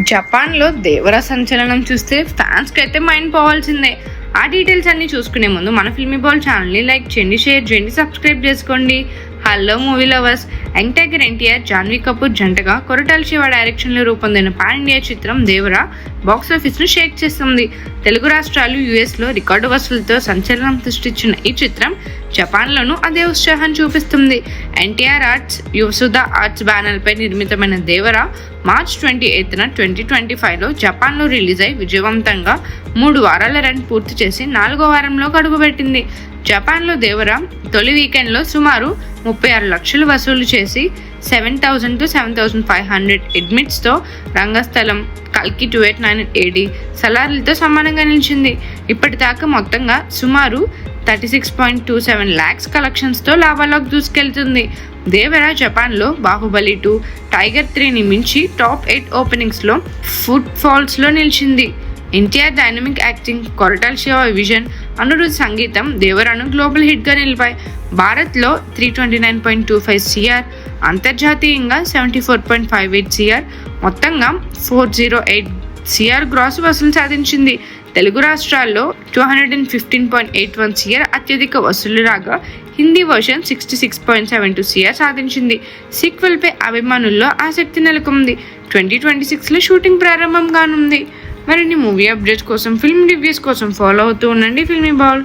జపాన్లో దేవరా సంచలనం చూస్తే ఫ్యాన్స్కి అయితే మైండ్ పోవాల్సిందే. ఆ డీటెయిల్స్ అన్ని చూసుకునే ముందు మన ఫిల్మీ బాల్ ఛానల్ని లైక్ చేయండి, షేర్ చేయండి, సబ్స్క్రైబ్ చేసుకోండి. Hello movie lovers. Young tiger NTR, Janhvi Kapoor జంటగా కొరటాల శివ డైరెక్షన్లో రూపొందిన పాన్ ఇండియా చిత్రం దేవరా బాక్సాఫీస్ను షేక్ చేస్తుంది. తెలుగు రాష్ట్రాలు, యుఎస్లో రికార్డు వసూలతో సంచలనం సృష్టించిన ఈ చిత్రం జపాన్లోనూ అదే ఉత్సాహం చూపిస్తుంది. ఎన్టీఆర్ ఆర్ట్స్, యువసుధ ఆర్ట్స్ బ్యానర్పై నిర్మితమైన దేవరా మార్చ్ 28న 2025లో జపాన్లో రిలీజ్ అయి విజయవంతంగా 3 వారాల రన్ పూర్తి చేసి 4వ వారంలో అడుగుపెట్టింది. జపాన్లో దేవరా తొలి వీకెండ్లో సుమారు 36 లక్షలు వసూలు చేసి 7,000 to 7,500 అడ్మిట్స్తో రంగస్థలం, కల్కి 289 AD, సలార్లతో సమానంగా నిలిచింది. ఇప్పటిదాకా మొత్తంగా సుమారు 36.27 lakhs కలెక్షన్స్తో లాభాల్లోకి దూసుకెళ్తుంది. దేవరా జపాన్లో బాహుబలి 2, టైగర్ 3ని మించి టాప్ 8 ఓపెనింగ్స్లో ఫుట్ ఫాల్స్లో నిలిచింది. NTR dynamic acting, Koratala Shiva vision, Anirudh సంగీతం దేవరాను గ్లోబల్ హిట్గా నిలిపాయి. భారత్లో 329.25 CR, అంతర్జాతీయంగా 74.58 CR, మొత్తంగా 408 CR గ్రాస్ వసూలు సాధించింది. తెలుగు రాష్ట్రాల్లో 215.81 CR అత్యధిక వసూలు రాగా హిందీ వర్షన్ 66.72 CR సాధించింది. సీక్వెల్పై అభిమానుల్లో ఆసక్తి నెలకొంది. 2026లో షూటింగ్ ప్రారంభం కానుంది. మరిన్ని మూవీ అప్డేట్స్ కోసం, ఫిల్మ్ రివ్యూస్ కోసం ఫాలో అవుతూ ఉండండి ఫిల్మీ బాల్.